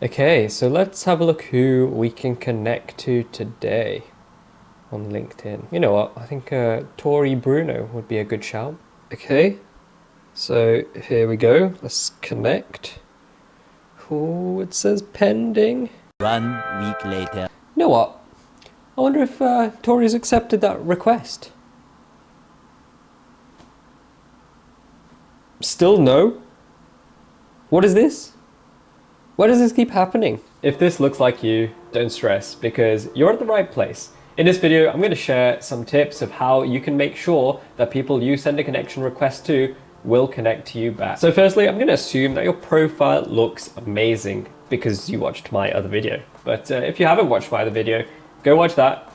Okay, so let's have a look who we can connect to today on LinkedIn. You know what? I think Tori Bruno would be a good shout. Okay, so here we go. Let's connect. Oh, it says pending. 1 week later. You know what? I wonder if Tori's accepted that request. Still no? What is this? Why does this keep happening? If this looks like you, don't stress, because you're at the right place. In this video, I'm going to share some tips of how you can make sure that people you send a connection request to will connect to you back. So firstly, I'm going to assume that your profile looks amazing because you watched my other video. But if you haven't watched my other video, go watch that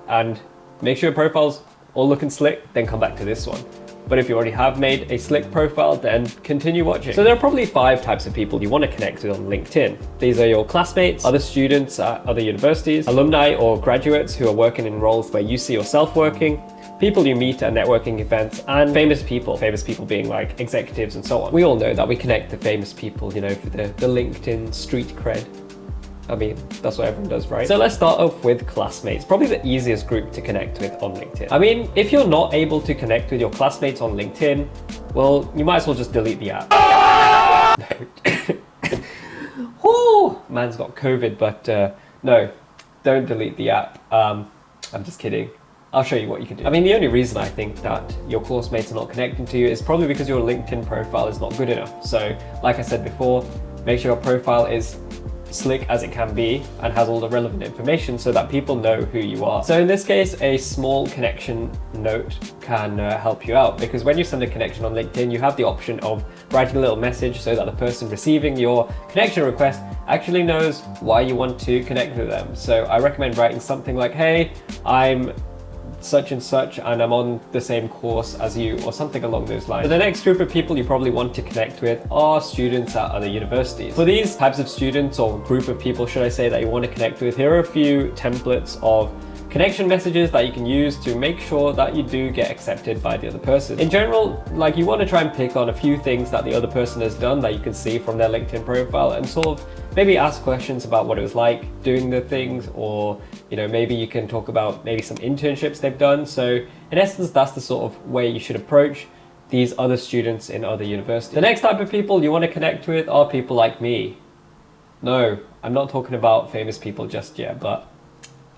and make sure your profile's all looking slick, then come back to this one. But if you already have made a slick profile, then continue watching. So there are probably 5 types of people you want to connect with on LinkedIn. These are your classmates, other students at other universities, alumni or graduates who are working in roles where you see yourself working, people you meet at networking events, and famous people being like executives and so on. We all know that we connect to famous people, you know, for the LinkedIn street cred. I mean, that's what everyone does, right? So let's start off with classmates, probably the easiest group to connect with on LinkedIn. I mean, if you're not able to connect with your classmates on LinkedIn, well, you might as well just delete the app. Oh, man's got COVID, but no, don't delete the app. I'm just kidding. I'll show you what you can do. I mean, the only reason I think that your course mates are not connecting to you is probably because your LinkedIn profile is not good enough. So, like I said before, make sure your profile is slick as it can be and has all the relevant information so that people know who you are. So in this case, a small connection note can help you out, because when you send a connection on LinkedIn, you have the option of writing a little message so that the person receiving your connection request actually knows why you want to connect with them. So I recommend writing something like, hey, I'm such and such and I'm on the same course as you, or something along those lines. So the next group of people you probably want to connect with are students at other universities. For these types of students, or group of people should I say, that you want to connect with, here are a few templates of connection messages that you can use to make sure that you do get accepted by the other person. In general, like, you want to try and pick on a few things that the other person has done that you can see from their LinkedIn profile and sort of maybe ask questions about what it was like doing the things, or, you know, maybe you can talk about maybe some internships they've done. So in essence, that's the sort of way you should approach these other students in other universities. The next type of people you want to connect with are people like me. No, I'm not talking about famous people just yet, but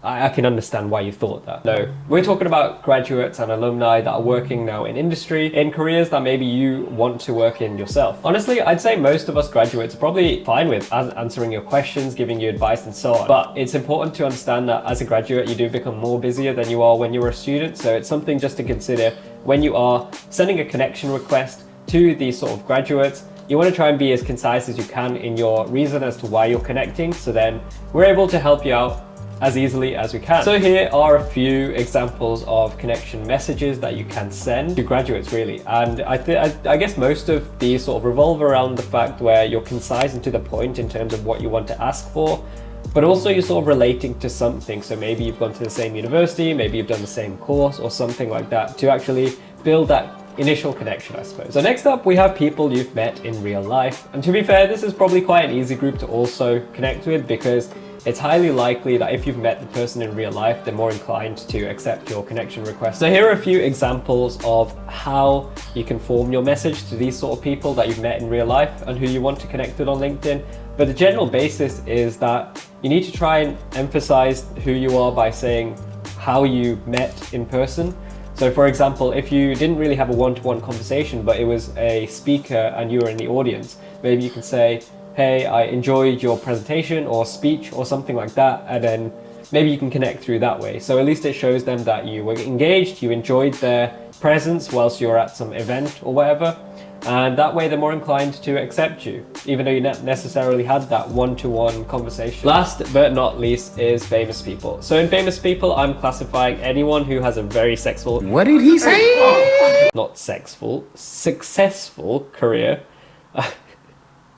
I can understand why you thought that. No, we're talking about graduates and alumni that are working now in industry, in careers that maybe you want to work in yourself. Honestly, I'd say most of us graduates are probably fine with answering your questions, giving you advice and so on. But it's important to understand that as a graduate, you do become more busier than you are when you were a student. So it's something just to consider when you are sending a connection request to these sort of graduates. You want to try and be as concise as you can in your reason as to why you're connecting. So then we're able to help you out as easily as we can. So here are a few examples of connection messages that you can send to graduates, really. And I guess most of these sort of revolve around the fact where you're concise and to the point in terms of what you want to ask for, but also you're sort of relating to something. So maybe you've gone to the same university, maybe you've done the same course or something like that to actually build that initial connection, I suppose. So next up, we have people you've met in real life. And to be fair, this is probably quite an easy group to also connect with, because it's highly likely that if you've met the person in real life, they're more inclined to accept your connection request. So here are a few examples of how you can form your message to these sort of people that you've met in real life and who you want to connect with on LinkedIn. But the general basis is that you need to try and emphasize who you are by saying how you met in person. So for example, if you didn't really have a one-to-one conversation, but it was a speaker and you were in the audience, maybe you can say, hey, I enjoyed your presentation or speech or something like that, and then maybe you can connect through that way. So at least it shows them that you were engaged, you enjoyed their presence whilst you're at some event or whatever, and that way they're more inclined to accept you, even though you not necessarily had that one-to-one conversation. Last but not least is famous people. So in famous people, I'm classifying anyone who has a very successful... What did he say? Not sexful, successful career.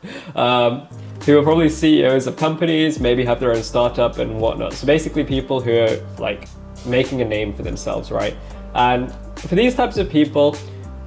Who are probably CEOs of companies, maybe have their own startup and whatnot. So basically people who are like making a name for themselves, right? And for these types of people,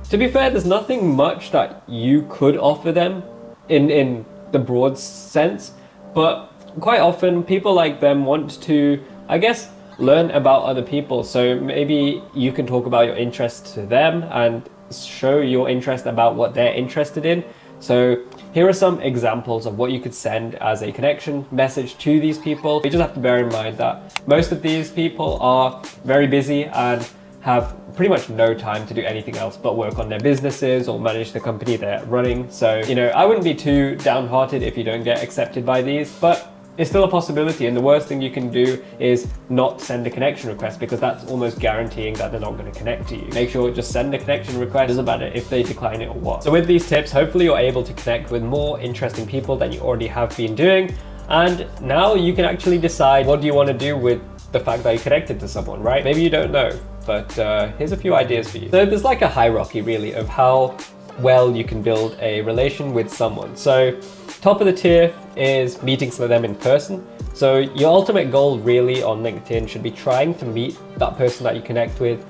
to be fair, there's nothing much that you could offer them in the broad sense, But quite often people like them want to, I guess, learn about other people. So maybe you can talk about your interests to them and show your interest about what they're interested in. So here are some examples of what you could send as a connection message to these people. You just have to bear in mind that most of these people are very busy and have pretty much no time to do anything else but work on their businesses or manage the company they're running. So, I wouldn't be too downhearted if you don't get accepted by these, but it's still a possibility, and the worst thing you can do is not send a connection request, because that's almost guaranteeing that they're not going to connect to you. Make sure just send a connection request, doesn't matter if they decline it or what. So with these tips, hopefully you're able to connect with more interesting people than you already have been doing, and now you can actually decide what do you want to do with the fact that you connected to someone, right? Maybe you don't know, but here's a few ideas for you. So there's like a hierarchy really of how well you can build a relation with someone. So top of the tier is meeting some of them in person. So your ultimate goal really on LinkedIn should be trying to meet that person that you connect with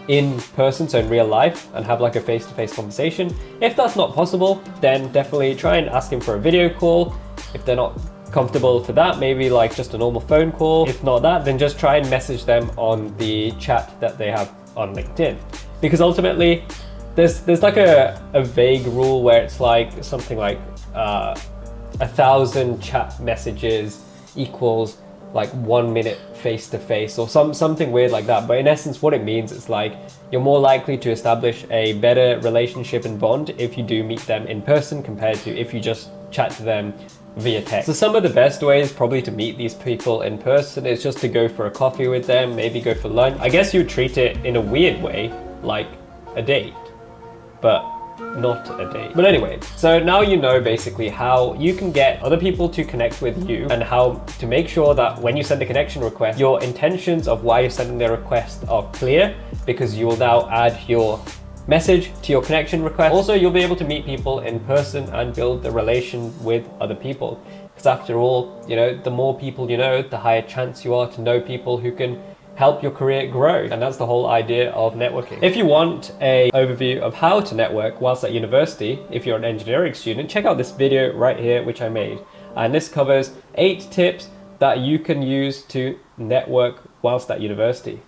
in person, so in real life, and have like a face-to-face conversation. If that's not possible, then definitely try and ask him for a video call. If they're not comfortable for that, maybe like just a normal phone call. If not that, then just try and message them on the chat that they have on LinkedIn. Because ultimately, there's like a vague rule where it's like something like 1,000 chat messages equals like 1 minute face to face, or something weird like that. But in essence, what it means is like you're more likely to establish a better relationship and bond if you do meet them in person compared to if you just chat to them via text. So some of the best ways probably to meet these people in person is just to go for a coffee with them, maybe go for lunch. I guess you treat it in a weird way, like a date, but not a date. But anyway, so now you know basically how you can get other people to connect with you and how to make sure that when you send a connection request, your intentions of why you're sending the request are clear, because you will now add your message to your connection request. Also, you'll be able to meet people in person and build the relation with other people. Because after all, the more people you know, the higher chance you are to know people who can help your career grow. And that's the whole idea of networking. If you want an overview of how to network whilst at university, if you're an engineering student, check out this video right here, which I made. And this covers 8 tips that you can use to network whilst at university.